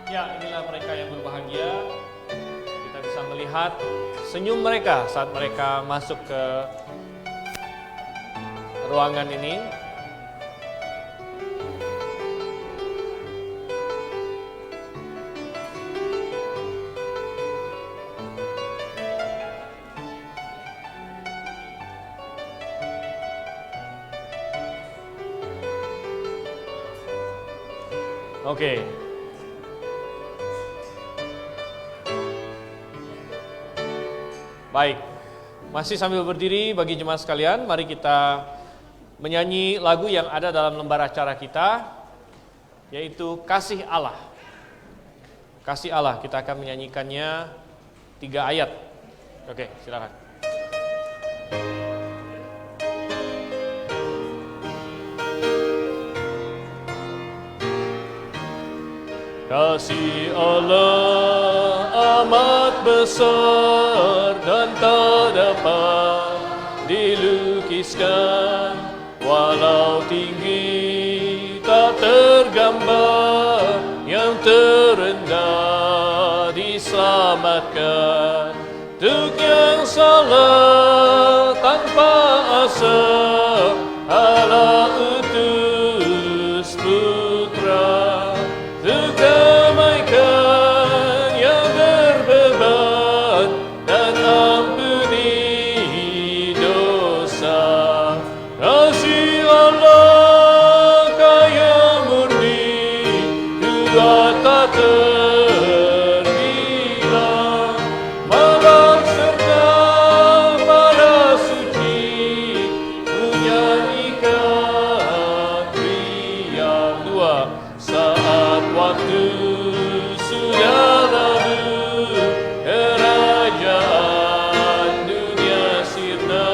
Ya, inilah mereka yang berbahagia. Kita bisa melihat senyum mereka saat mereka masuk ke ruangan ini. Oke. Baik, masih sambil berdiri bagi jemaat sekalian, mari kita menyanyi lagu yang ada dalam lembar acara kita, yaitu Kasih Allah. Kasih Allah, kita akan menyanyikannya 3 ayat. Oke, silakan. Kasih Allah amat besar dan tak dapat dilukiskan, walau tinggi tak tergambar, yang terendah diselamatkan. Untuk yang salah tanpa asal, Allah utus putra untuk damaikan yang berbeban dan ampuni dosa. Kasih Allah kaya murni, kuat tak terbilang, malam serta para suci menyanyikan riang. 2. Saat waktu sudah lalu, kerajaan dunia sirna,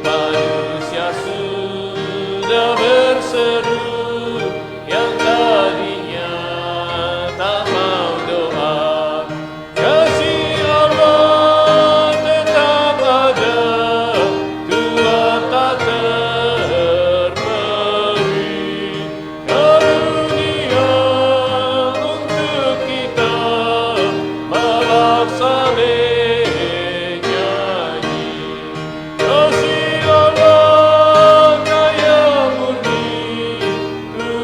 manusia sudah berseru, yang tadinya tak mau doa. Kasih Allah tetap ada, kuat tak terperi, karunia untuk kita malam saleh nyanyi. Kasih Allah kaya murni,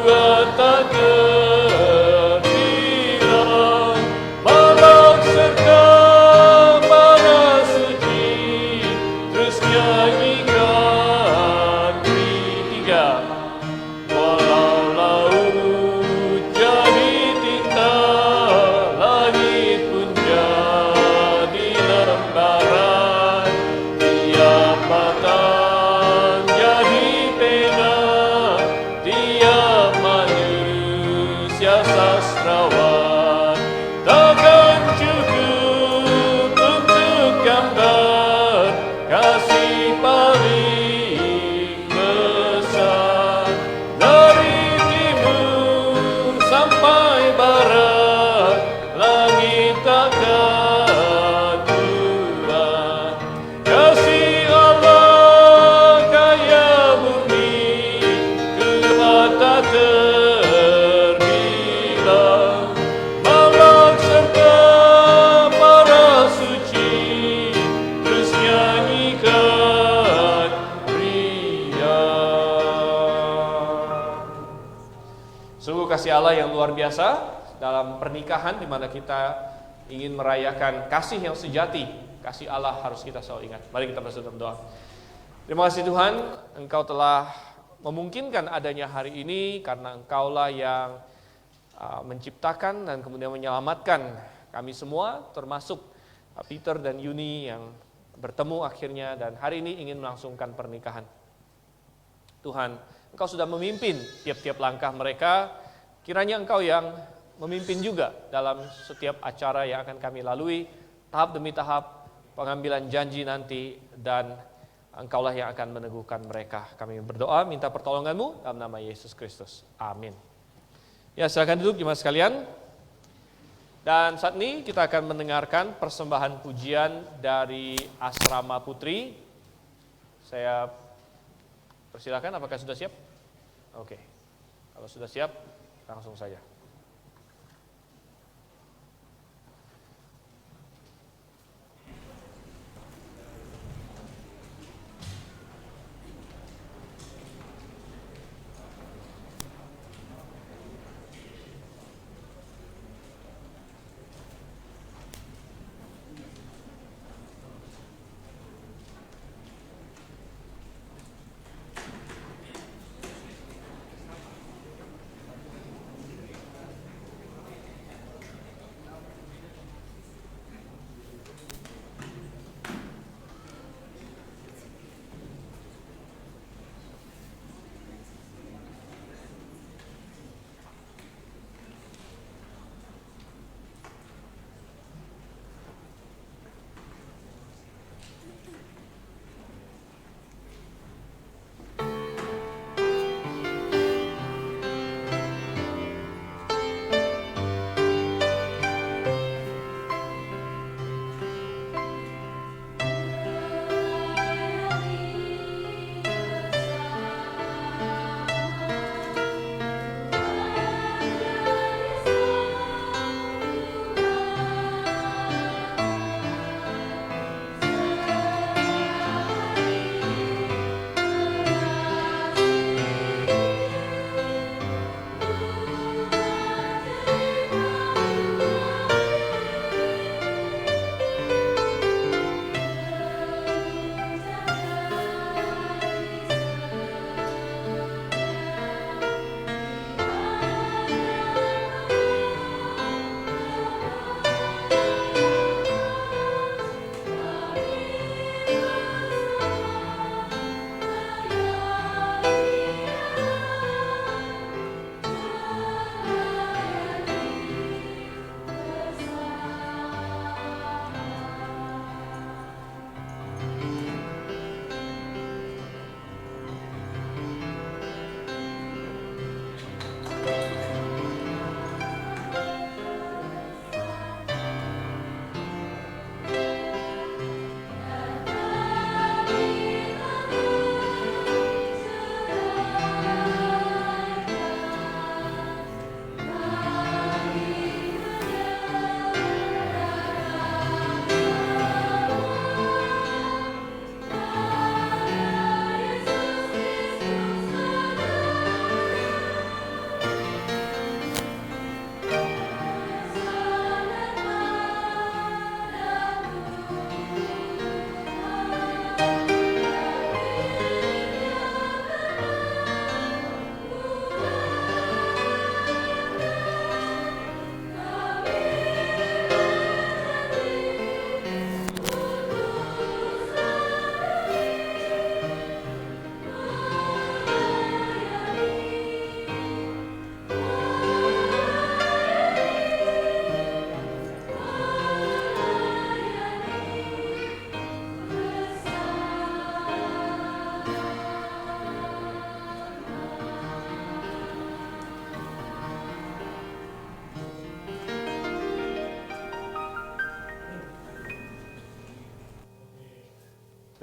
kuat tak terbilang, malam serta para suci terus nyanyikan. 3. Walau laut jadi tinta, langit pun jadi lembaran, tiap batang jadi pena, tiap manusia sastrawan. Takkan cukup untuk gambar kasih paling besar, dari timur sampai barat, langit takkan tuan. Kasih Allah kaya murni, kuat tak terbilang, malam serta para suci terus nyanyikan riang. Sungguh kasih Allah yang luar biasa dalam pernikahan, di mana kita ingin merayakan kasih yang sejati. Kasih Allah harus kita selalu ingat. Mari kita bersatu berdoa. Terima kasih Tuhan, Engkau telah memungkinkan adanya hari ini, karena Engkaulah yang menciptakan dan kemudian menyelamatkan kami semua, termasuk Peter dan Yuni yang bertemu akhirnya dan hari ini ingin melangsungkan pernikahan. Tuhan, Engkau sudah memimpin tiap-tiap langkah mereka, kiranya Engkau yang memimpin juga dalam setiap acara yang akan kami lalui, tahap demi tahap, pengambilan janji nanti, dan Engkaulah yang akan meneguhkan mereka. Kami berdoa, minta pertolongan-Mu dalam nama Yesus Kristus. Amin. Ya, silakan duduk jemaat sekalian. Dan saat ini kita akan mendengarkan persembahan pujian dari Asrama Putri. Saya persilakan, apakah sudah siap? Oke. Kalau sudah siap, langsung saja.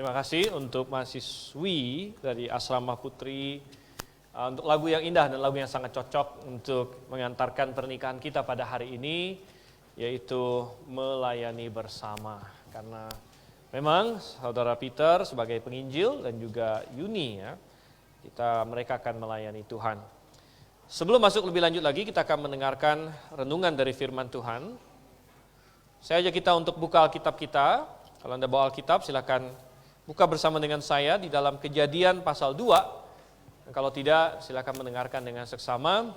Terima kasih untuk mahasiswi dari Asrama Putri untuk lagu yang indah dan lagu yang sangat cocok untuk mengantarkan pernikahan kita pada hari ini, yaitu melayani bersama. Karena memang saudara Peter sebagai penginjil dan juga Yuni ya, mereka akan melayani Tuhan. Sebelum masuk lebih lanjut lagi, kita akan mendengarkan renungan dari firman Tuhan. Saya ajak kita untuk buka Alkitab kita. Kalau Anda bawa Alkitab, silakan buka bersama dengan saya di dalam Kejadian pasal 2. Dan kalau tidak, silakan mendengarkan dengan seksama.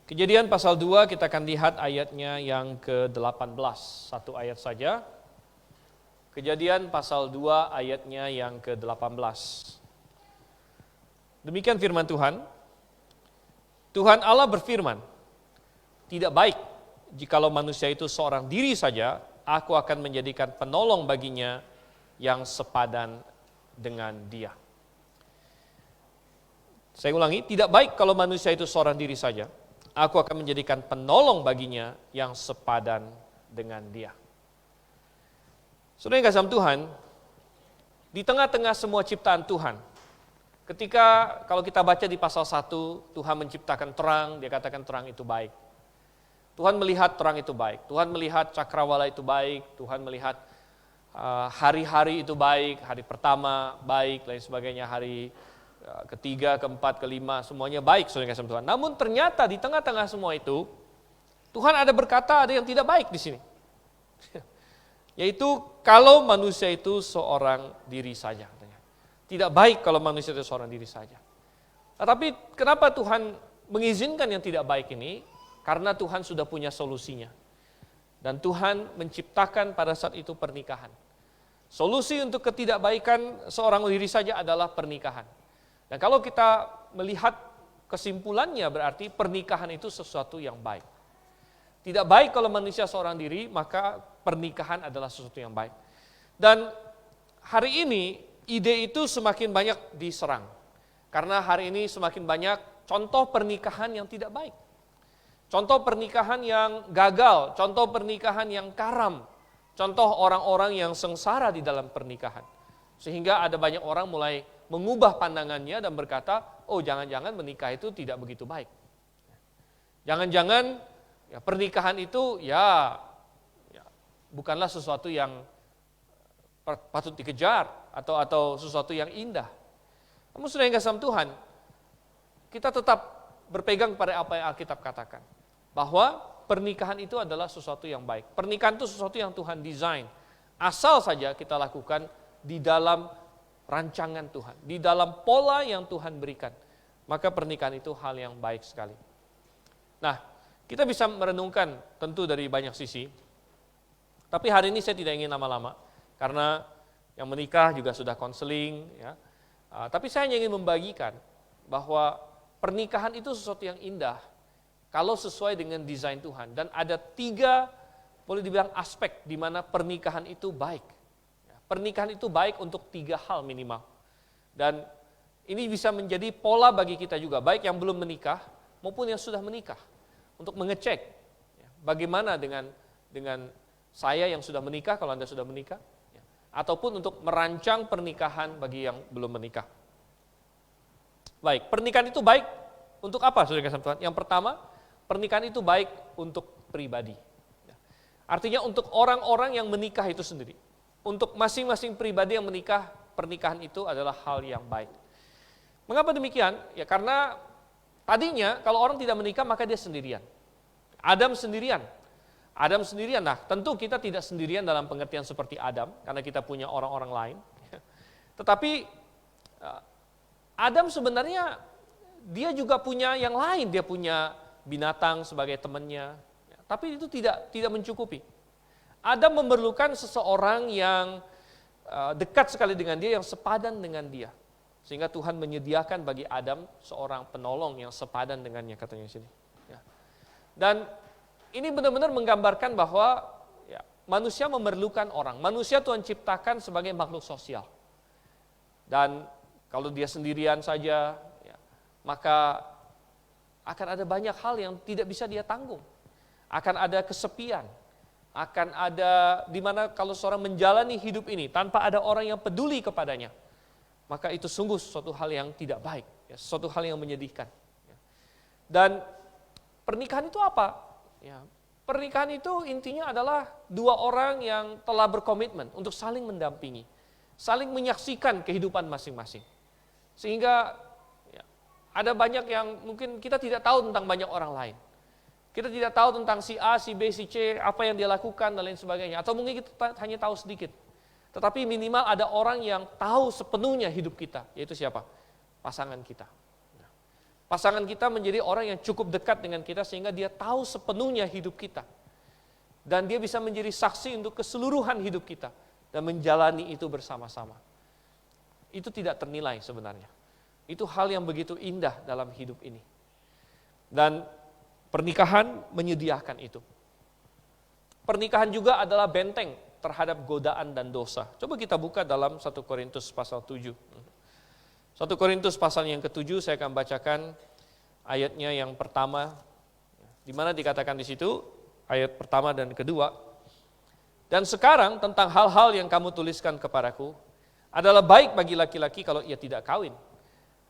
Kejadian pasal 2 kita akan lihat ayatnya yang ke-18. Satu ayat saja. Kejadian pasal 2 ayatnya yang ke-18. Demikian firman Tuhan. Tuhan Allah berfirman, "Tidak baik jikalau manusia itu seorang diri saja, aku akan menjadikan penolong baginya yang sepadan dengan dia." Saya ulangi, tidak baik kalau manusia itu seorang diri saja, aku akan menjadikan penolong baginya yang sepadan dengan dia. Saudara yang kasih Tuhan, di tengah-tengah semua ciptaan Tuhan, kalau kita baca di pasal 1, Tuhan menciptakan terang, dia katakan terang itu baik. Tuhan melihat terang itu baik, Tuhan melihat cakrawala itu baik, Tuhan melihat hari-hari itu baik, hari pertama baik, lain sebagainya, hari ketiga, keempat, kelima, semuanya baik, saudara kasih Tuhan. Namun ternyata di tengah-tengah semua itu, Tuhan ada berkata ada yang tidak baik di sini. Yaitu kalau manusia itu seorang diri saja. Tidak baik kalau manusia itu seorang diri saja. Tetapi kenapa Tuhan mengizinkan yang tidak baik ini? Karena Tuhan sudah punya solusinya. Dan Tuhan menciptakan pada saat itu pernikahan. Solusi untuk ketidakbaikan seorang diri saja adalah pernikahan. Dan kalau kita melihat kesimpulannya berarti pernikahan itu sesuatu yang baik. Tidak baik kalau manusia seorang diri, maka pernikahan adalah sesuatu yang baik. Dan hari ini ide itu semakin banyak diserang. Karena hari ini semakin banyak contoh pernikahan yang tidak baik. Contoh pernikahan yang gagal, contoh pernikahan yang karam, contoh orang-orang yang sengsara di dalam pernikahan. Sehingga ada banyak orang mulai mengubah pandangannya dan berkata, oh jangan-jangan menikah itu tidak begitu baik. Jangan-jangan ya, pernikahan itu ya bukanlah sesuatu yang patut dikejar atau sesuatu yang indah. Namun sudah yang kasih Tuhan, kita tetap berpegang pada apa yang Alkitab katakan. Bahwa pernikahan itu adalah sesuatu yang baik. Pernikahan itu sesuatu yang Tuhan desain. Asal saja kita lakukan di dalam rancangan Tuhan. Di dalam pola yang Tuhan berikan. Maka pernikahan itu hal yang baik sekali. Nah, kita bisa merenungkan tentu dari banyak sisi. Tapi hari ini saya tidak ingin lama-lama. Karena yang menikah juga sudah konseling. Ya. Tapi saya hanya ingin membagikan bahwa pernikahan itu sesuatu yang indah. Kalau sesuai dengan desain Tuhan. Dan ada 3, boleh dibilang aspek di mana pernikahan itu baik. Pernikahan itu baik untuk 3 hal minimal. Dan ini bisa menjadi pola bagi kita juga. Baik yang belum menikah maupun yang sudah menikah. Untuk mengecek bagaimana dengan saya yang sudah menikah, kalau Anda sudah menikah. Ataupun untuk merancang pernikahan bagi yang belum menikah. Baik, pernikahan itu baik untuk apa, saudara kasih Tuhan? Yang pertama, pernikahan itu baik untuk pribadi. Artinya untuk orang-orang yang menikah itu sendiri. Untuk masing-masing pribadi yang menikah, pernikahan itu adalah hal yang baik. Mengapa demikian? Ya karena tadinya kalau orang tidak menikah maka dia sendirian. Adam sendirian. Nah tentu kita tidak sendirian dalam pengertian seperti Adam, karena kita punya orang-orang lain. Tetapi Adam sebenarnya dia juga punya yang lain, dia punya binatang sebagai temannya, tapi itu tidak mencukupi. Adam memerlukan seseorang yang dekat sekali dengan dia, yang sepadan dengan dia. Sehingga Tuhan menyediakan bagi Adam seorang penolong yang sepadan dengannya, katanya di sini. Dan ini benar-benar menggambarkan bahwa manusia memerlukan orang. Manusia Tuhan ciptakan sebagai makhluk sosial. Dan kalau dia sendirian saja, maka akan ada banyak hal yang tidak bisa dia tanggung. Akan ada kesepian, akan ada di mana kalau seorang menjalani hidup ini tanpa ada orang yang peduli kepadanya, maka itu sungguh suatu hal yang tidak baik, ya, suatu hal yang menyedihkan. Dan pernikahan itu apa? Ya, pernikahan itu intinya adalah dua orang yang telah berkomitmen untuk saling mendampingi, saling menyaksikan kehidupan masing-masing. Sehingga ya, ada banyak yang mungkin kita tidak tahu tentang banyak orang lain. Kita tidak tahu tentang si A, si B, si C, apa yang dia lakukan dan lain sebagainya. Atau mungkin kita hanya tahu sedikit. Tetapi minimal ada orang yang tahu sepenuhnya hidup kita, yaitu siapa? Pasangan kita. Pasangan kita menjadi orang yang cukup dekat dengan kita sehingga dia tahu sepenuhnya hidup kita. Dan dia bisa menjadi saksi untuk keseluruhan hidup kita dan menjalani itu bersama-sama. Itu tidak ternilai sebenarnya. Itu hal yang begitu indah dalam hidup ini. Dan pernikahan menyediakan itu. Pernikahan juga adalah benteng terhadap godaan dan dosa. Coba kita buka dalam 1 Korintus pasal 7. 1 Korintus pasal yang ke-7 saya akan bacakan ayatnya yang pertama, di mana dikatakan di situ ayat pertama dan kedua. Dan sekarang tentang hal-hal yang kamu tuliskan kepadaku adalah baik bagi laki-laki kalau ia tidak kawin.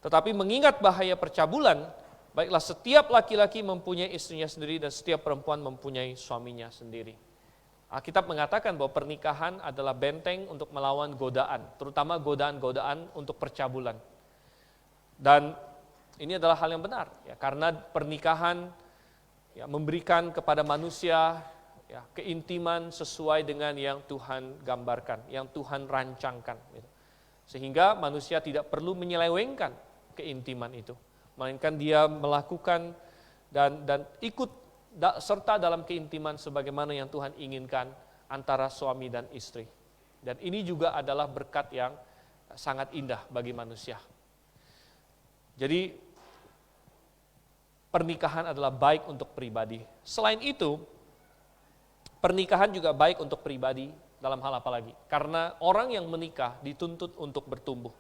Tetapi mengingat bahaya percabulan, baiklah setiap laki-laki mempunyai istrinya sendiri dan setiap perempuan mempunyai suaminya sendiri. Alkitab mengatakan bahwa pernikahan adalah benteng untuk melawan godaan, terutama godaan-godaan untuk percabulan. Dan ini adalah hal yang benar, ya, karena pernikahan ya, memberikan kepada manusia ya, keintiman sesuai dengan yang Tuhan gambarkan, yang Tuhan rancangkan. Gitu. Sehingga manusia tidak perlu menyelewengkan keintiman itu, melainkan dia melakukan dan ikut serta dalam keintiman sebagaimana yang Tuhan inginkan antara suami dan istri. Dan ini juga adalah berkat yang sangat indah bagi manusia. Jadi pernikahan adalah baik untuk pribadi. Selain itu, pernikahan juga baik untuk pribadi dalam hal apa lagi? Karena orang yang menikah dituntut untuk bertumbuh.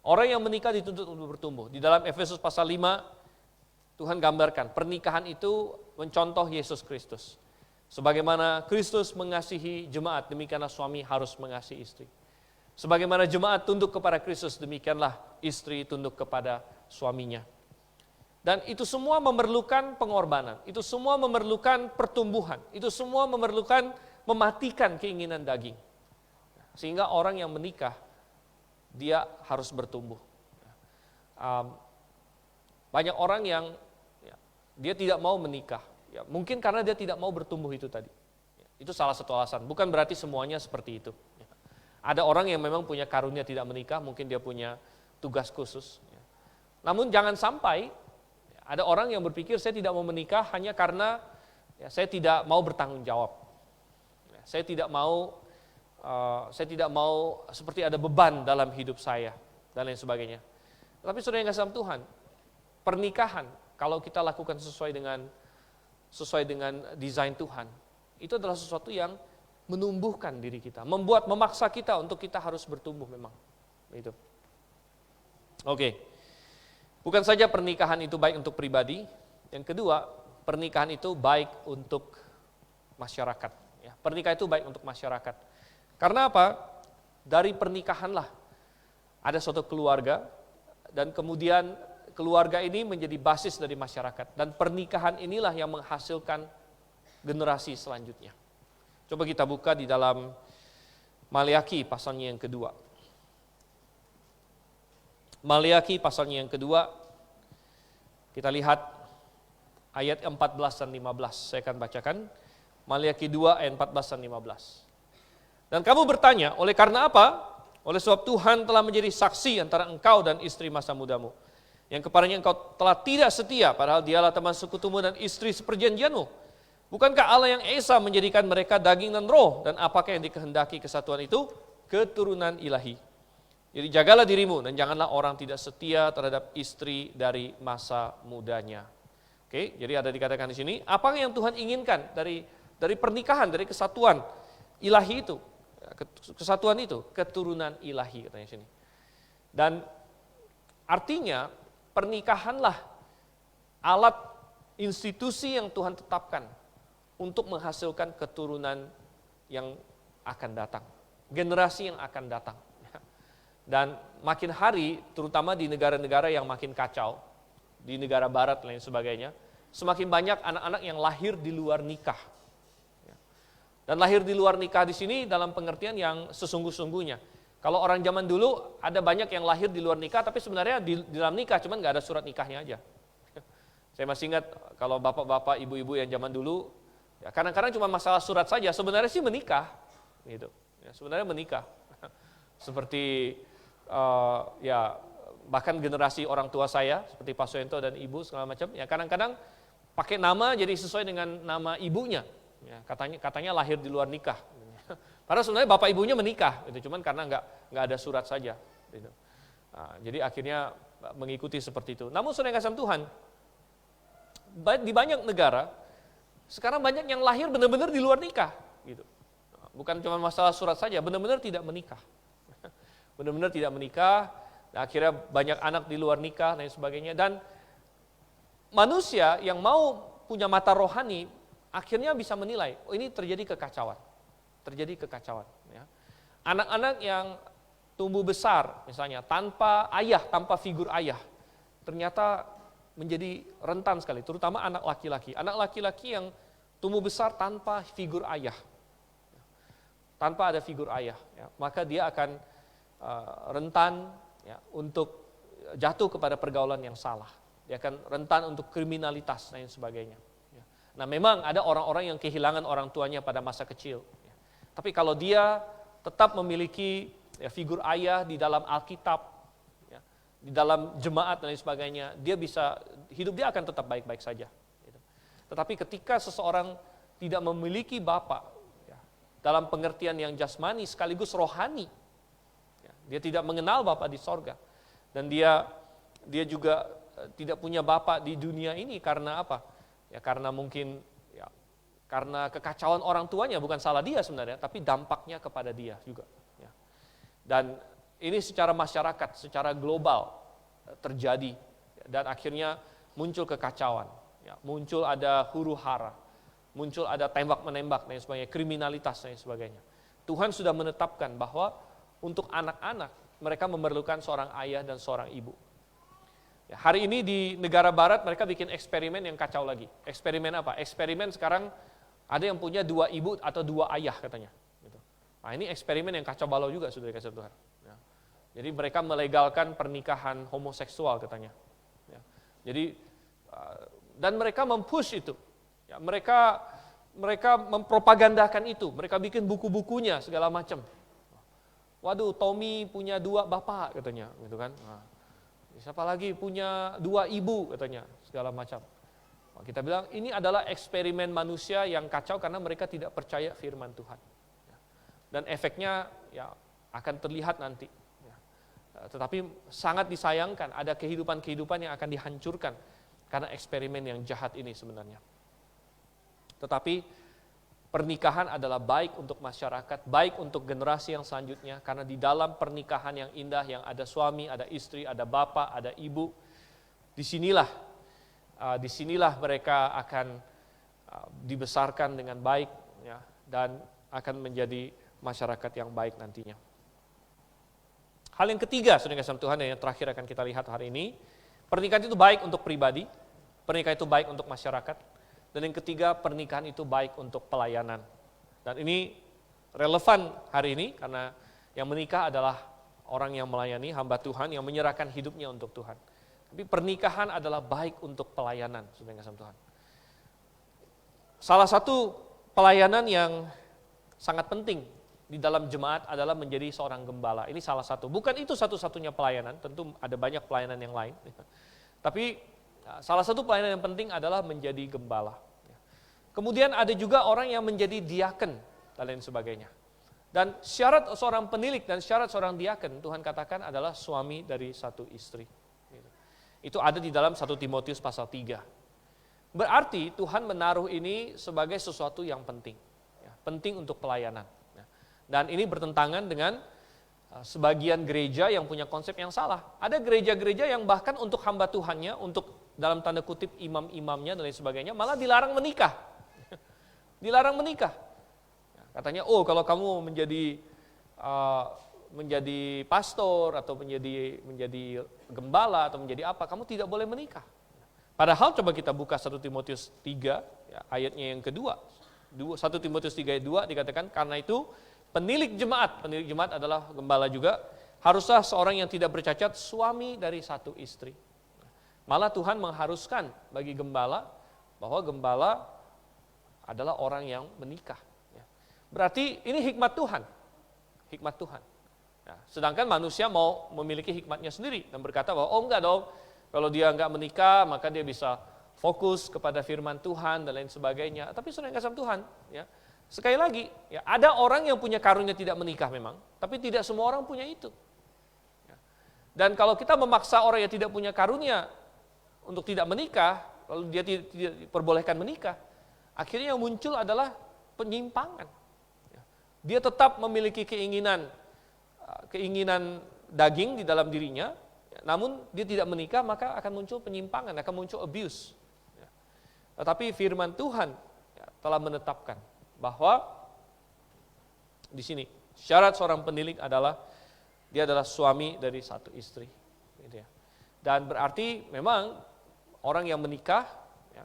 Orang yang menikah dituntut untuk bertumbuh. Di dalam Efesus pasal 5, Tuhan gambarkan pernikahan itu mencontoh Yesus Kristus. Sebagaimana Kristus mengasihi jemaat, demikianlah suami harus mengasihi istri. Sebagaimana jemaat tunduk kepada Kristus, demikianlah istri tunduk kepada suaminya. Dan itu semua memerlukan pengorbanan, itu semua memerlukan pertumbuhan, itu semua memerlukan mematikan keinginan daging. Sehingga orang yang menikah, dia harus bertumbuh. Banyak orang yang dia tidak mau menikah, ya, mungkin karena dia tidak mau bertumbuh itu tadi. Itu salah satu alasan, bukan berarti semuanya seperti itu. Ada orang yang memang punya karunia tidak menikah, mungkin dia punya tugas khusus. Namun jangan sampai ada orang yang berpikir saya tidak mau menikah hanya karena saya tidak mau bertanggung jawab. Saya tidak mau seperti ada beban dalam hidup saya dan lain sebagainya. Tapi saudara yang kasih dalam Tuhan, pernikahan kalau kita lakukan sesuai dengan desain Tuhan, itu adalah sesuatu yang menumbuhkan diri kita, memaksa kita untuk kita harus bertumbuh memang. Itu. Oke. Bukan saja pernikahan itu baik untuk pribadi, yang kedua, pernikahan itu baik untuk masyarakat. Ya, pernikahan itu baik untuk masyarakat. Karena apa? Dari pernikahanlah ada suatu keluarga, dan kemudian keluarga ini menjadi basis dari masyarakat. Dan pernikahan inilah yang menghasilkan generasi selanjutnya. Coba kita buka di dalam Maliaki pasalnya yang kedua. Maliaki pasalnya yang kedua, kita lihat ayat 14 dan 15. Saya akan bacakan. Maliaki 2 ayat 14 dan 15. Dan kamu bertanya, oleh karena apa? Oleh sebab Tuhan telah menjadi saksi antara engkau dan istri masa mudamu, yang kepadanya engkau telah tidak setia, padahal dialah teman sekutumu dan istri seperjanjianmu. Bukankah Allah yang Esa menjadikan mereka daging dan roh, dan apakah yang dikehendaki kesatuan itu? Keturunan ilahi. Jadi jagalah dirimu dan janganlah orang tidak setia terhadap istri dari masa mudanya. Oke, jadi ada dikatakan di sini, apa yang Tuhan inginkan dari pernikahan, dari kesatuan ilahi itu, kesatuan itu, keturunan ilahi katanya sini. Dan artinya pernikahanlah alat institusi yang Tuhan tetapkan untuk menghasilkan keturunan yang akan datang, generasi yang akan datang. Dan makin hari, terutama di negara-negara yang makin kacau, di negara barat dan lain sebagainya, semakin banyak anak-anak yang lahir di luar nikah. Dan lahir di luar nikah di sini dalam pengertian yang sesungguh-sungguhnya. Kalau orang zaman dulu ada banyak yang lahir di luar nikah, tapi sebenarnya di dalam nikah, cuman nggak ada surat nikahnya aja. Saya masih ingat kalau bapak-bapak, ibu-ibu yang zaman dulu, ya kadang-kadang cuma masalah surat saja, sebenarnya sih menikah, gitu. Ya, sebenarnya menikah. Seperti ya bahkan generasi orang tua saya, seperti Pak Soento dan Ibu segala macam, ya kadang-kadang pakai nama jadi sesuai dengan nama ibunya. Ya, katanya lahir di luar nikah. Padahal sebenarnya bapak ibunya menikah, gitu. Cuman karena nggak ada surat saja. Gitu. Nah, jadi akhirnya mengikuti seperti itu. Namun saudara yang kasih Tuhan, di banyak negara sekarang banyak yang lahir benar-benar di luar nikah. Gitu. Bukan cuma masalah surat saja, benar-benar tidak menikah. Benar-benar tidak menikah, dan akhirnya banyak anak di luar nikah dan sebagainya. Dan manusia yang mau punya mata rohani akhirnya bisa menilai, oh ini terjadi kekacauan. Terjadi kekacauan. Ya. Anak-anak yang tumbuh besar misalnya tanpa ayah, tanpa figur ayah, ternyata menjadi rentan sekali, terutama anak laki-laki. Anak laki-laki yang tumbuh besar tanpa figur ayah. Tanpa ada figur ayah. Ya. Maka dia akan rentan ya, untuk jatuh kepada pergaulan yang salah. Dia akan rentan untuk kriminalitas dan sebagainya. Ya. Nah memang ada orang-orang yang kehilangan orang tuanya pada masa kecil. Ya. Tapi kalau dia tetap memiliki ya, figur ayah di dalam Alkitab, ya, di dalam jemaat dan sebagainya, hidup dia akan tetap baik-baik saja. Gitu. Tetapi ketika seseorang tidak memiliki bapak, ya, dalam pengertian yang jasmani sekaligus rohani, dia tidak mengenal Bapa di sorga. Dan dia juga tidak punya Bapa di dunia ini karena apa? Ya karena mungkin ya, karena kekacauan orang tuanya, bukan salah dia sebenarnya, tapi dampaknya kepada dia juga. Ya. Dan ini secara masyarakat, secara global terjadi. Dan akhirnya muncul kekacauan. Ya, muncul ada huru-hara, muncul ada tembak-menembak dan sebagainya, kriminalitas dan sebagainya. Tuhan sudah menetapkan bahwa untuk anak-anak, mereka memerlukan seorang ayah dan seorang ibu. Ya, hari ini di negara barat mereka bikin eksperimen yang kacau lagi. Eksperimen apa? Eksperimen sekarang ada yang punya 2 ibu atau 2 ayah katanya. Gitu. Nah ini eksperimen yang kacau balau juga sudah dikasih Tuhan. Ya. Jadi mereka melegalkan pernikahan homoseksual katanya. Ya. Jadi dan mereka mempush itu. Ya, mereka mempropagandakan itu. Mereka bikin buku-bukunya segala macam. Waduh, Tommy punya 2 bapak katanya, gitu kan. Nah, siapa lagi punya 2 ibu katanya, segala macam. Nah, kita bilang ini adalah eksperimen manusia yang kacau karena mereka tidak percaya firman Tuhan. Dan efeknya ya akan terlihat nanti. Ya. Tetapi sangat disayangkan ada kehidupan-kehidupan yang akan dihancurkan karena eksperimen yang jahat ini sebenarnya. Tetapi pernikahan adalah baik untuk masyarakat, baik untuk generasi yang selanjutnya, karena di dalam pernikahan yang indah, yang ada suami, ada istri, ada bapak, ada ibu, disinilah mereka akan dibesarkan dengan baik, ya, dan akan menjadi masyarakat yang baik nantinya. Hal yang ketiga, saudara kasih Tuhan, dan yang terakhir akan kita lihat hari ini, pernikahan itu baik untuk pribadi, pernikahan itu baik untuk masyarakat. Dan yang ketiga, pernikahan itu baik untuk pelayanan. Dan ini relevan hari ini karena yang menikah adalah orang yang melayani, hamba Tuhan yang menyerahkan hidupnya untuk Tuhan. Tapi pernikahan adalah baik untuk pelayanan, saudara yang kasih Tuhan. Salah satu pelayanan yang sangat penting di dalam jemaat adalah menjadi seorang gembala. Ini salah satu. Bukan itu satu-satunya pelayanan, tentu ada banyak pelayanan yang lain. Tapi salah satu pelayanan yang penting adalah menjadi gembala. Kemudian ada juga orang yang menjadi diaken dan lain sebagainya. Dan syarat seorang penilik dan syarat seorang diaken, Tuhan katakan adalah suami dari satu istri. Itu ada di dalam 1 Timotius pasal 3. Berarti Tuhan menaruh ini sebagai sesuatu yang penting. Penting untuk pelayanan. Dan ini bertentangan dengan sebagian gereja yang punya konsep yang salah. Ada gereja-gereja yang bahkan untuk hamba Tuhannya, untuk dalam tanda kutip imam-imamnya dan lain sebagainya, malah dilarang menikah. dilarang menikah. Katanya, oh kalau kamu menjadi pastor atau menjadi gembala atau menjadi apa, kamu tidak boleh menikah. Padahal coba kita buka 1 Timotius 3 ya, ayatnya yang kedua. 1 Timotius 3 ayat 2 dikatakan, karena itu penilik jemaat adalah gembala juga, haruslah seorang yang tidak bercacat suami dari satu istri. Malah Tuhan mengharuskan bagi gembala bahwa gembala adalah orang yang menikah. Berarti ini hikmat Tuhan. Hikmat Tuhan. Nah, sedangkan manusia mau memiliki hikmatnya sendiri dan berkata bahwa oh enggak dong, kalau dia enggak menikah maka dia bisa fokus kepada firman Tuhan dan lain sebagainya. Tapi saudara yang kasih Tuhan, ya. Sekali lagi, ya, ada orang yang punya karunia tidak menikah memang, tapi tidak semua orang punya itu. Ya. Dan kalau kita memaksa orang yang tidak punya karunia untuk tidak menikah, lalu dia tidak diperbolehkan menikah, akhirnya yang muncul adalah penyimpangan. Ya. Dia tetap memiliki keinginan daging di dalam dirinya, namun dia tidak menikah, maka akan muncul penyimpangan, akan muncul abuse. Ya. Tetapi firman Tuhan ya, telah menetapkan bahwa di sini syarat seorang penilik adalah dia adalah suami dari satu istri. Gitu ya. Dan berarti memang orang yang menikah, ya,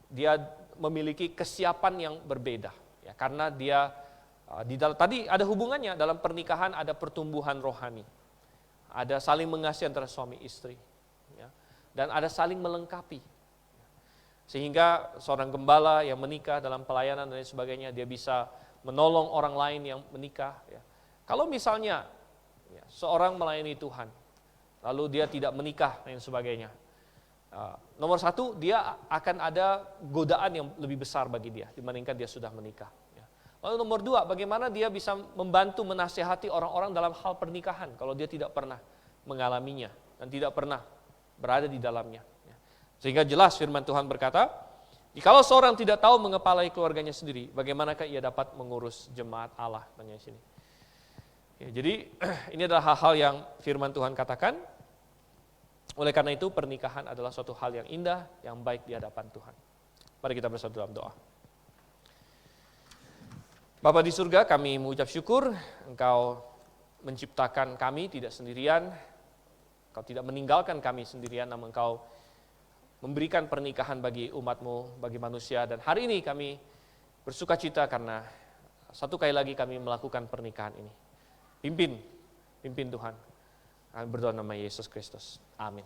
dia memiliki kesiapan yang berbeda, ya, karena dia tadi ada hubungannya dalam pernikahan, ada pertumbuhan rohani, ada saling mengasihi antara suami istri, ya, dan ada saling melengkapi, sehingga seorang gembala yang menikah dalam pelayanan dan sebagainya dia bisa menolong orang lain yang menikah. Ya. Kalau misalnya ya, seorang melayani Tuhan, lalu dia tidak menikah dan sebagainya, nomor satu dia akan ada godaan yang lebih besar bagi dia dibandingkan dia sudah menikah. Lalu nomor dua, bagaimana dia bisa membantu menasihati orang-orang dalam hal pernikahan kalau dia tidak pernah mengalaminya dan tidak pernah berada di dalamnya. Sehingga jelas firman Tuhan berkata, jikalau seorang tidak tahu mengepalai keluarganya sendiri, bagaimanakah ia dapat mengurus jemaat Allah? Tanya di sini. Ya, jadi ini adalah hal-hal yang firman Tuhan katakan. Oleh karena itu pernikahan adalah suatu hal yang indah, yang baik di hadapan Tuhan. Mari kita bersatu dalam doa. Bapa di surga, kami mengucap syukur Engkau menciptakan kami tidak sendirian, Engkau tidak meninggalkan kami sendirian, namun Engkau memberikan pernikahan bagi umat-Mu, bagi manusia. Dan hari ini kami bersuka cita karena satu kali lagi kami melakukan pernikahan ini. Pimpin Tuhan. Kami berdoa nama Yesus Kristus. Amin.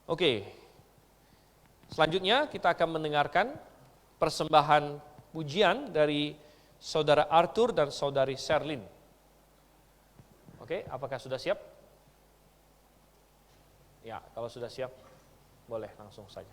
Oke, selanjutnya kita akan mendengarkan persembahan pujian dari Saudara Arthur dan Saudari Sherlyn. Oke, apakah sudah siap? Ya, kalau sudah siap, boleh langsung saja.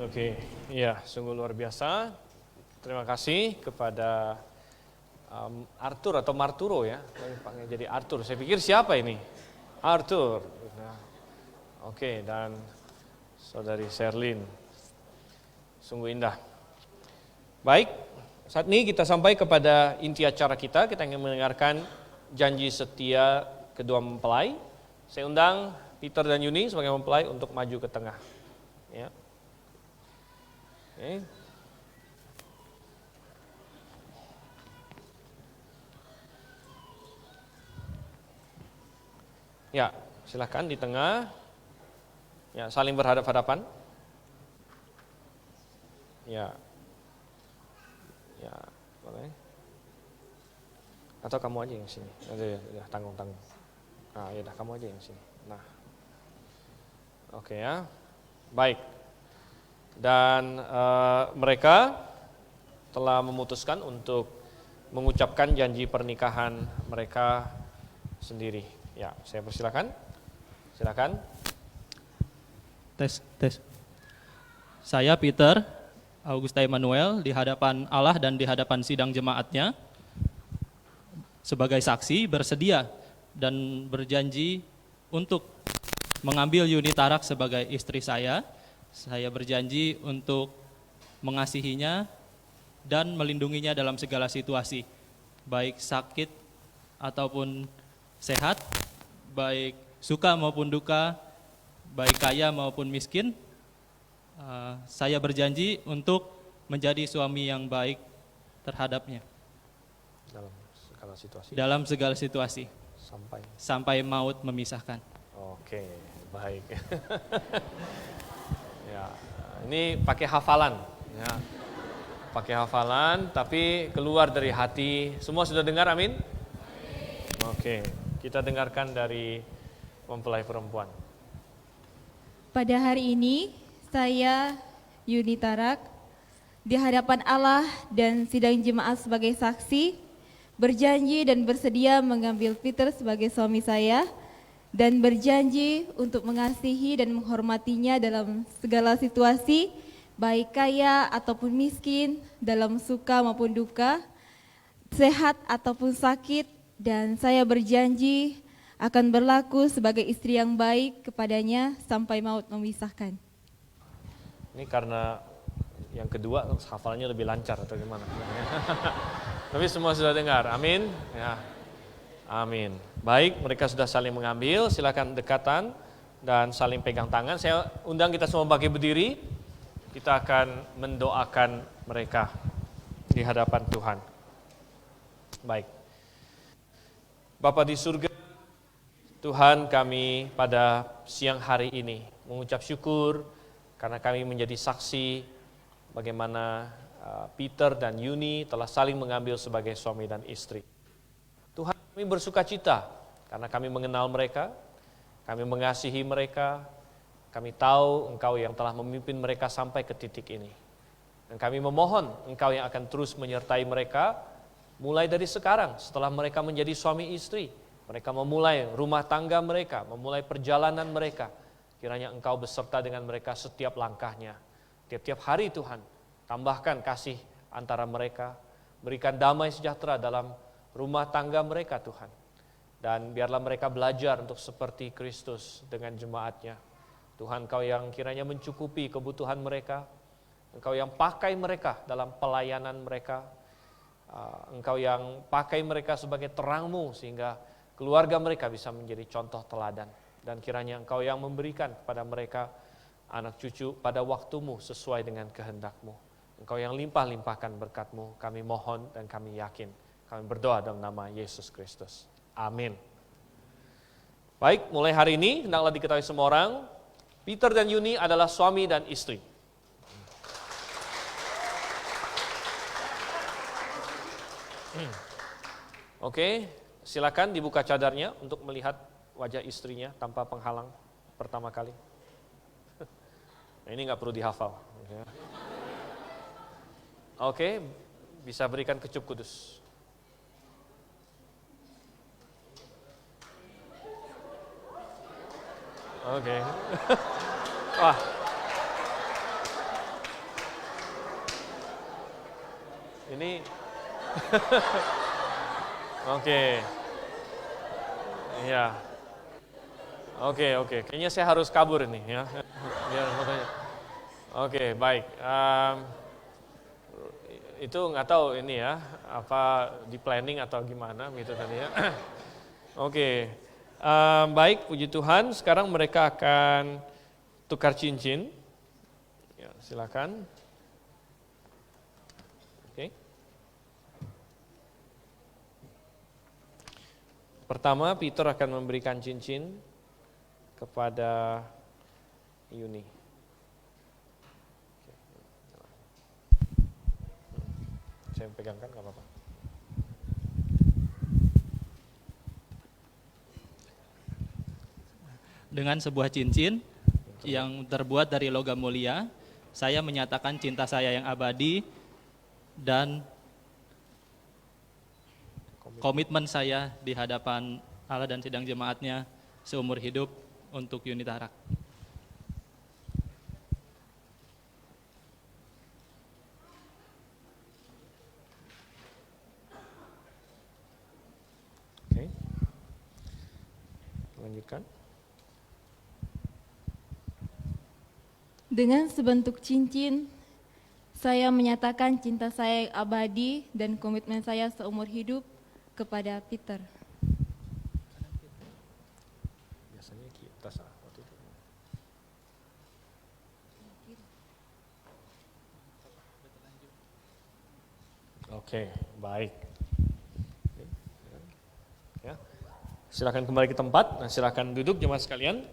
Oke, iya, sungguh luar biasa. Terima kasih kepada Arthur atau Marturo ya, panggil jadi Arthur. Saya pikir siapa ini? Arthur. Nah, oke, dan saudari Sherlyn. Sungguh indah. Baik, saat ini kita sampai kepada inti acara kita. Kita ingin mendengarkan janji setia kedua mempelai. Saya undang Peter dan Yuni sebagai mempelai untuk maju ke tengah. Ya. Oke. Ya, silakan di tengah. Ya, saling berhadap-hadapan. Ya. Ya, boleh. Atau kamu aja yang sini. Ya, tanggung. Nah, ya udah kamu aja yang sini. Nah. Oke ya. Baik. Dan mereka telah memutuskan untuk mengucapkan janji pernikahan mereka sendiri. Ya, saya persilakan. Silakan. Tes. Saya Peter Augusta Emmanuel di hadapan Allah dan di hadapan sidang jemaatnya sebagai saksi bersedia dan berjanji untuk mengambil Yuni Tarak sebagai istri saya. Saya berjanji untuk mengasihinya dan melindunginya dalam segala situasi, baik sakit ataupun sehat, baik suka maupun duka, baik kaya maupun miskin. Saya berjanji untuk menjadi suami yang baik terhadapnya dalam segala situasi sampai maut memisahkan. Oke, baik. Ya, ini pakai hafalan ya. Pakai hafalan tapi keluar dari hati. Semua sudah dengar, amin? Oke, kita dengarkan dari mempelai perempuan. Pada hari ini saya Yuni Tarak di hadapan Allah dan sidang jemaat sebagai saksi berjanji dan bersedia mengambil Peter sebagai suami saya dan berjanji untuk mengasihi dan menghormatinya dalam segala situasi, baik kaya ataupun miskin, dalam suka maupun duka, sehat ataupun sakit, dan saya berjanji akan berlaku sebagai istri yang baik kepadanya sampai maut memisahkan. Ini karena yang kedua hafalannya lebih lancar atau gimana? Tapi semua sudah dengar, amin? Ya, amin. Baik, mereka sudah saling mengambil, silakan dekatan dan saling pegang tangan. Saya undang kita semua bagi berdiri, kita akan mendoakan mereka di hadapan Tuhan. Baik. Bapa di surga, Tuhan, kami pada siang hari ini mengucap syukur karena kami menjadi saksi bagaimana Peter dan Yuni telah saling mengambil sebagai suami dan istri. Tuhan, kami bersuka cita karena kami mengenal mereka, kami mengasihi mereka, kami tahu Engkau yang telah memimpin mereka sampai ke titik ini. Dan kami memohon Engkau yang akan terus menyertai mereka mulai dari sekarang setelah mereka menjadi suami istri. Mereka memulai rumah tangga mereka, memulai perjalanan mereka. Kiranya Engkau beserta dengan mereka setiap langkahnya. Tiap-tiap hari Tuhan, tambahkan kasih antara mereka, berikan damai sejahtera dalam rumah tangga mereka Tuhan. Dan biarlah mereka belajar untuk seperti Kristus dengan jemaatnya. Tuhan, Engkau yang kiranya mencukupi kebutuhan mereka, Engkau yang pakai mereka dalam pelayanan mereka, Engkau yang pakai mereka sebagai terang-Mu sehingga keluarga mereka bisa menjadi contoh teladan. Dan kiranya Engkau yang memberikan kepada mereka anak cucu pada waktu-Mu sesuai dengan kehendak-Mu. Engkau yang limpah-limpahkan berkat-Mu, kami mohon dan kami yakin. Kami berdoa dalam nama Yesus Kristus. Amin. Baik, mulai hari ini hendaklah diketahui semua orang, Peter dan Yuni adalah suami dan istri. Oke, silakan dibuka cadarnya untuk melihat wajah istrinya tanpa penghalang pertama kali. Nah, ini nggak perlu dihafal. Oke, bisa berikan kecup kudus. Oke. Wah. Ini Oke. Iya. Oke. Kayaknya saya harus kabur ini ya. Biar fotonya. Oke, baik. Itu nggak tahu ini ya, apa di planning atau gimana gitu tadi ya. Oke. Baik, puji Tuhan. Sekarang mereka akan tukar cincin. Ya, silakan. Oke. Pertama, Peter akan memberikan cincin kepada Yuni. Saya pegangkan, nggak apa-apa. Dengan sebuah cincin yang terbuat dari logam mulia, saya menyatakan cinta saya yang abadi dan komitmen saya di hadapan Allah dan sidang jemaatnya seumur hidup untuk Yuni Tarak. Oke. Lanjutkan. Dengan sebentuk cincin, saya menyatakan cinta saya yang abadi dan komitmen saya seumur hidup kepada Peter. Biasanya kita saat waktu itu. Oke, baik. Ya. Silakan kembali ke tempat. Nah, silakan duduk jemaat sekalian.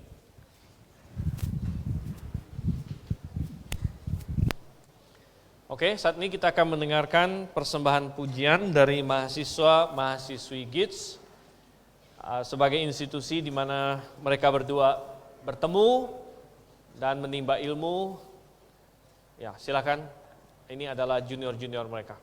Oke, saat ini kita akan mendengarkan persembahan pujian dari mahasiswa-mahasiswi GITS sebagai institusi di mana mereka berdua bertemu dan menimba ilmu. Ya, silakan. Ini adalah junior-junior mereka.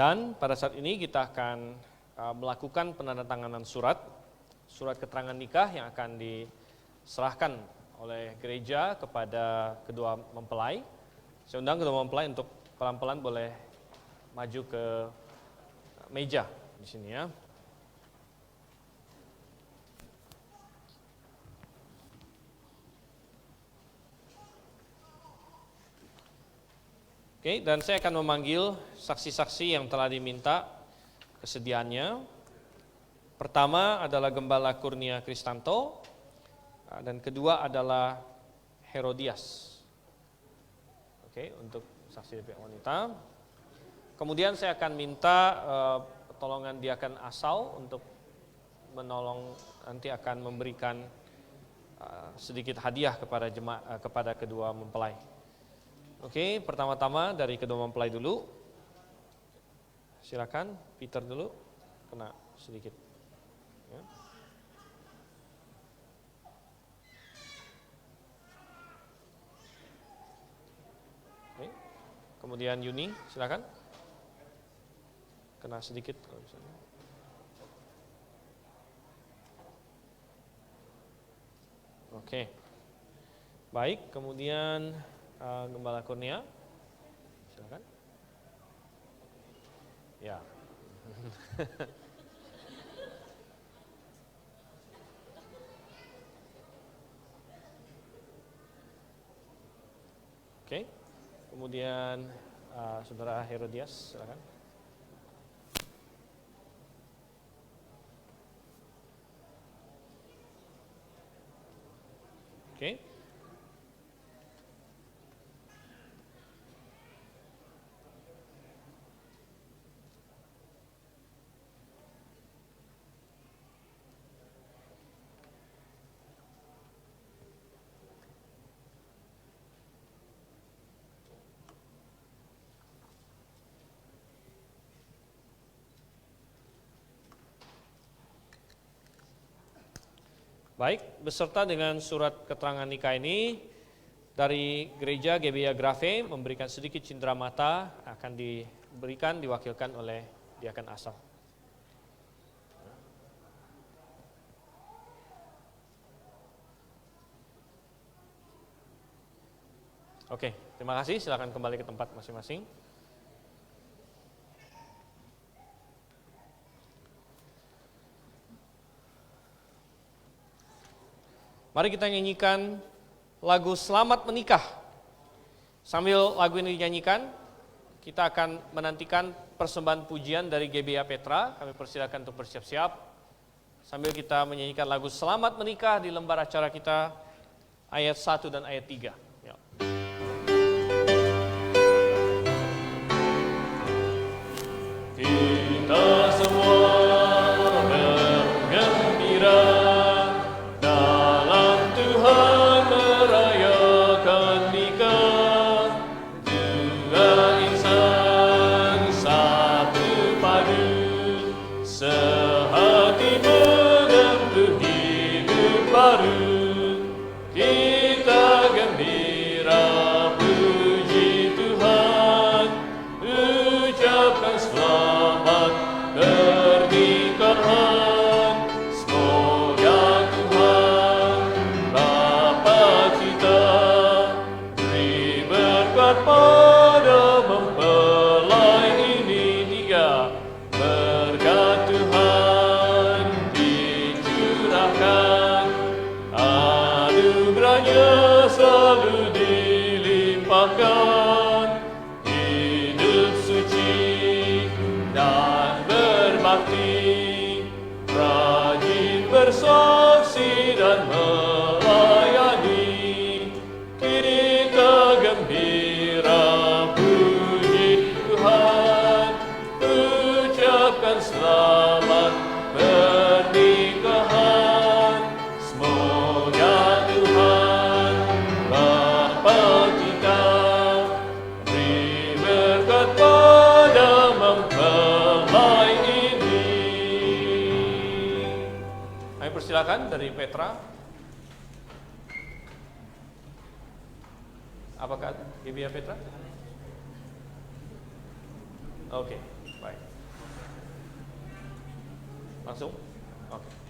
Dan pada saat ini kita akan melakukan penandatanganan surat keterangan nikah yang akan diserahkan oleh gereja kepada kedua mempelai. Saya undang kedua mempelai untuk pelan-pelan boleh maju ke meja di sini ya. Oke, dan saya akan memanggil saksi-saksi yang telah diminta kesediaannya. Pertama adalah Gembala Kurnia Kristanto, dan kedua adalah Herodias. Oke, untuk saksi pihak wanita. Kemudian saya akan minta pertolongan diakan asal untuk menolong, nanti akan memberikan sedikit hadiah kepada kedua mempelai. Oke, pertama-tama dari kedua mempelai dulu. Silakan, Peter dulu, kena sedikit. Ya. Oke. Kemudian Yuni, silakan. Kena sedikit kalau misalnya. Oke. Baik, kemudian Gembala Kurnia, silakan. Ya. Oke. Kemudian Saudara Herodias, silakan. Oke. Baik, beserta dengan surat keterangan nikah ini dari Gereja GBI Grafe memberikan sedikit cindera mata akan diberikan diwakilkan oleh diakan asal. Oke, terima kasih. Silakan kembali ke tempat masing-masing. Mari kita nyanyikan lagu Selamat Menikah. Sambil lagu ini dinyanyikan, kita akan menantikan persembahan pujian dari GBA Petra. Kami persilakan untuk bersiap-siap. Sambil kita menyanyikan lagu Selamat Menikah di lembar acara kita ayat 1 dan ayat 3. Ya. Kita semua bergembira hidup suci dan berbakti, rajin bersaksi dan melayani. Kita gembira puji Tuhan, ucapkan selamat pernikahan. Semoga Tuhan Bapa kita beri berkat pada mempelai ini. Kami persilakan dari Petra. Apakah GBI Petra? Oke, baik. Langsung? Oke.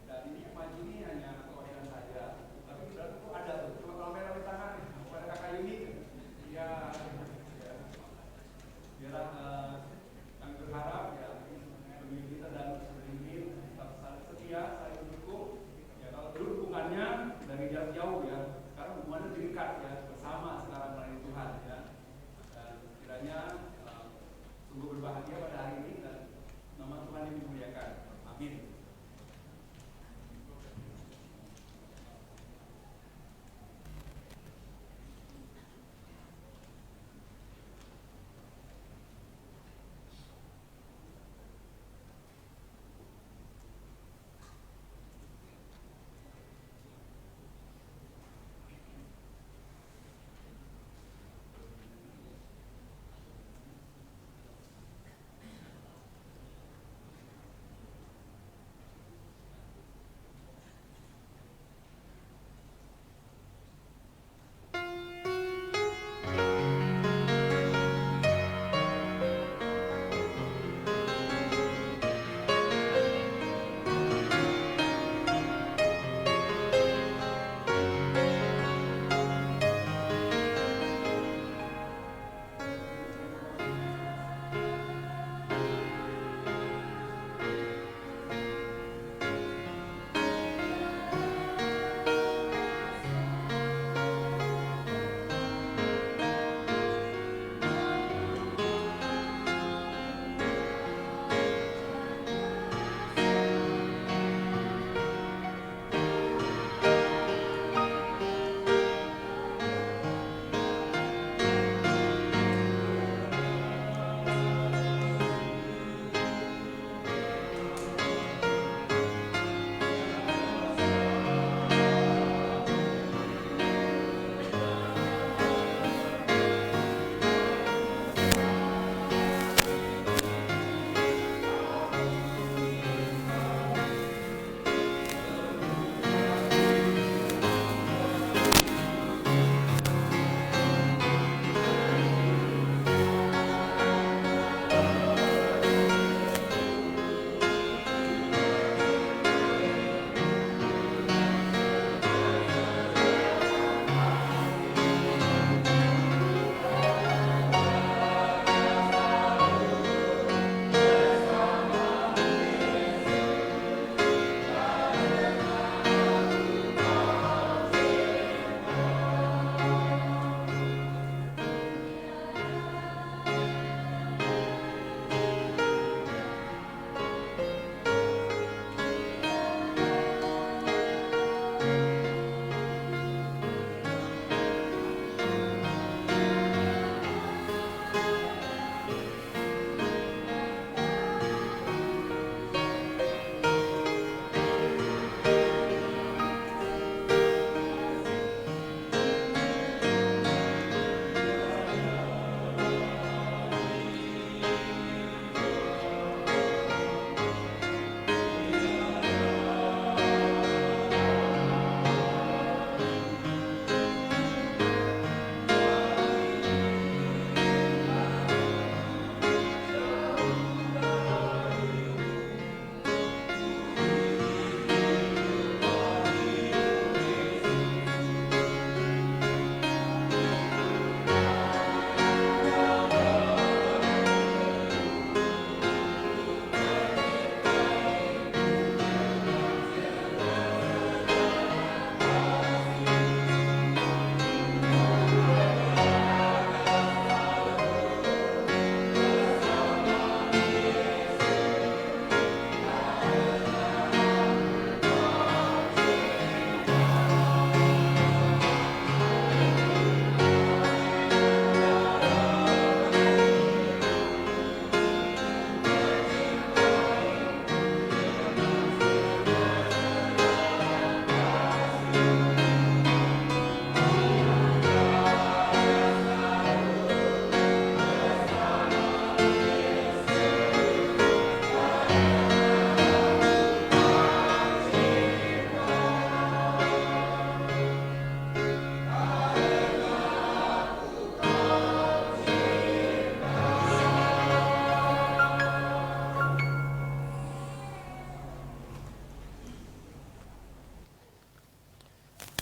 Dan ini maju ini hanya kewajiban saja.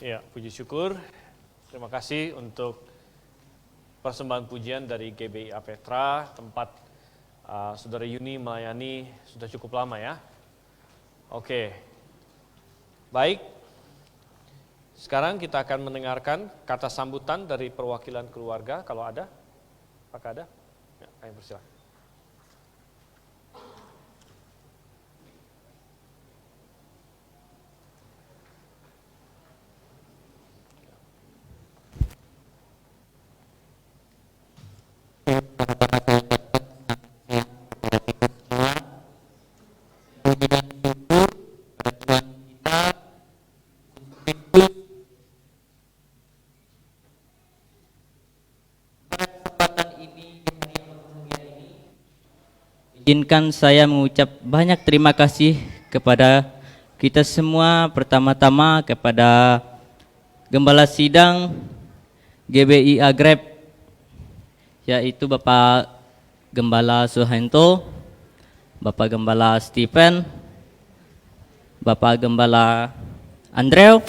Ya, puji syukur. Terima kasih untuk persembahan pujian dari GBI Apetra, tempat Saudara Yuni melayani sudah cukup lama ya. Oke, baik. Sekarang kita akan mendengarkan kata sambutan dari perwakilan keluarga, kalau ada. Apakah ada? Ya, kami persilakan. Izinkan saya mengucap banyak terima kasih kepada kita semua, pertama-tama kepada Gembala Sidang GBI Agrep, yaitu Bapak Gembala Suhento, Bapak Gembala Stephen, Bapak Gembala Andrew,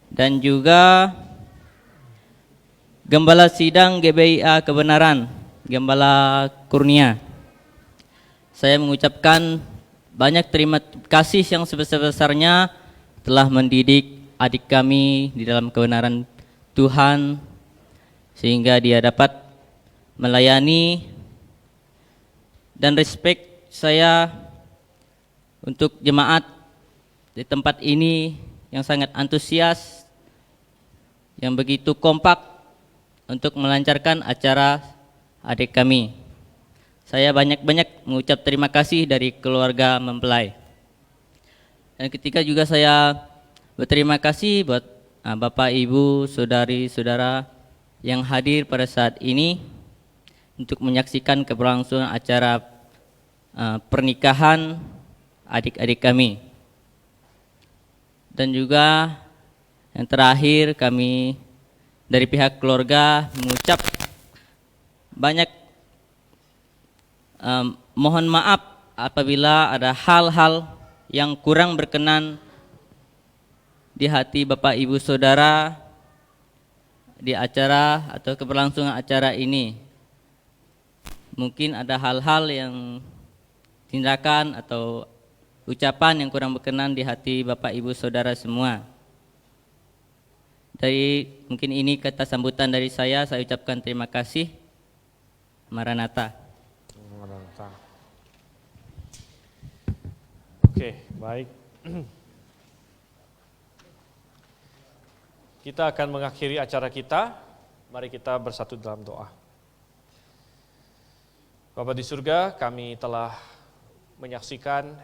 dan juga Gembala Sidang GBIA Kebenaran, Gembala Kurnia. Saya mengucapkan banyak terima kasih yang sebesar-besarnya telah mendidik adik kami di dalam kebenaran Tuhan sehingga dia dapat melayani, dan respect saya untuk jemaat di tempat ini yang sangat antusias, yang begitu kompak untuk melancarkan acara adik kami. Saya banyak-banyak mengucap terima kasih dari keluarga mempelai. Dan ketika juga saya berterima kasih buat Bapak, Ibu, saudari-saudara yang hadir pada saat ini untuk menyaksikan keberlangsungan acara pernikahan adik-adik kami. Dan juga yang terakhir, kami dari pihak keluarga mengucap banyak mohon maaf apabila ada hal-hal yang kurang berkenan di hati Bapak Ibu Saudara di acara atau keberlangsungan acara ini. Mungkin ada hal-hal yang tindakan atau ucapan yang kurang berkenan di hati Bapak Ibu Saudara semua. Dari mungkin ini kata sambutan dari saya ucapkan terima kasih. Maranatha. Oke, baik. Kita akan mengakhiri acara kita. Mari kita bersatu dalam doa. Bapa di surga, kami telah menyaksikan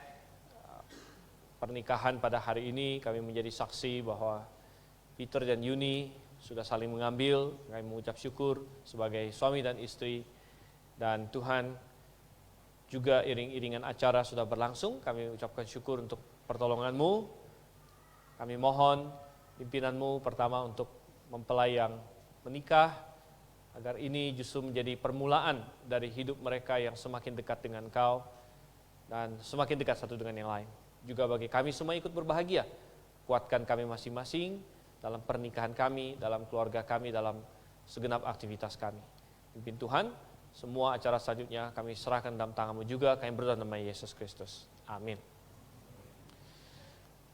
pernikahan pada hari ini. Kami menjadi saksi bahwa Peter dan Yuni sudah saling mengambil. Kami mengucap syukur sebagai suami dan istri. Dan Tuhan, juga iring-iringan acara sudah berlangsung. Kami ucapkan syukur untuk pertolongan-Mu. Kami mohon pimpinan-Mu pertama untuk mempelai yang menikah, agar ini justru menjadi permulaan dari hidup mereka yang semakin dekat dengan Engkau dan semakin dekat satu dengan yang lain. Juga bagi kami semua ikut berbahagia. Kuatkan kami masing-masing dalam pernikahan kami, dalam keluarga kami, dalam segenap aktivitas kami. Pimpin Tuhan. Semua acara selanjutnya kami serahkan dalam tangan-Mu juga. Kami berdoa dalam nama Yesus Kristus. Amin.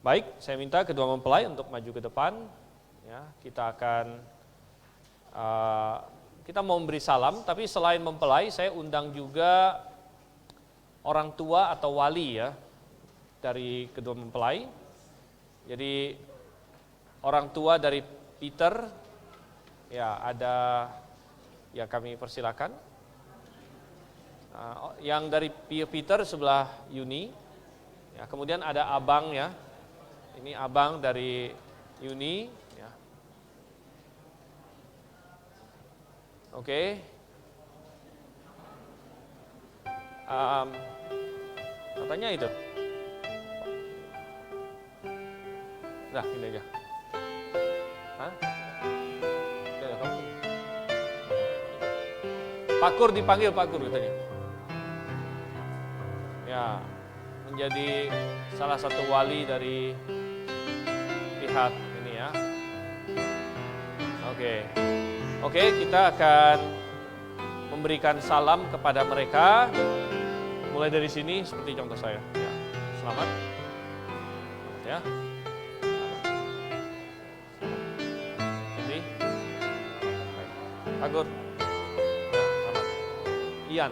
Baik, saya minta kedua mempelai untuk maju ke depan. Ya, kita akan kita mau memberi salam. Tapi selain mempelai, saya undang juga orang tua atau wali ya dari kedua mempelai. Jadi orang tua dari Peter, ya ada, ya kami persilakan. Yang dari Peter sebelah Yuni, ya, kemudian ada abang ya, ini abang dari Yuni, ya. Oke. Katanya itu. Nah, ini aja. Hah? Udah, kamu. Pakur dipanggil Pakur katanya. Ya, menjadi salah satu wali dari pihak ini ya. Oke, kita akan memberikan salam kepada mereka. Mulai dari sini seperti contoh saya. Ya, selamat. Ya. Jadi, Pakur. Ya, selamat. Ian.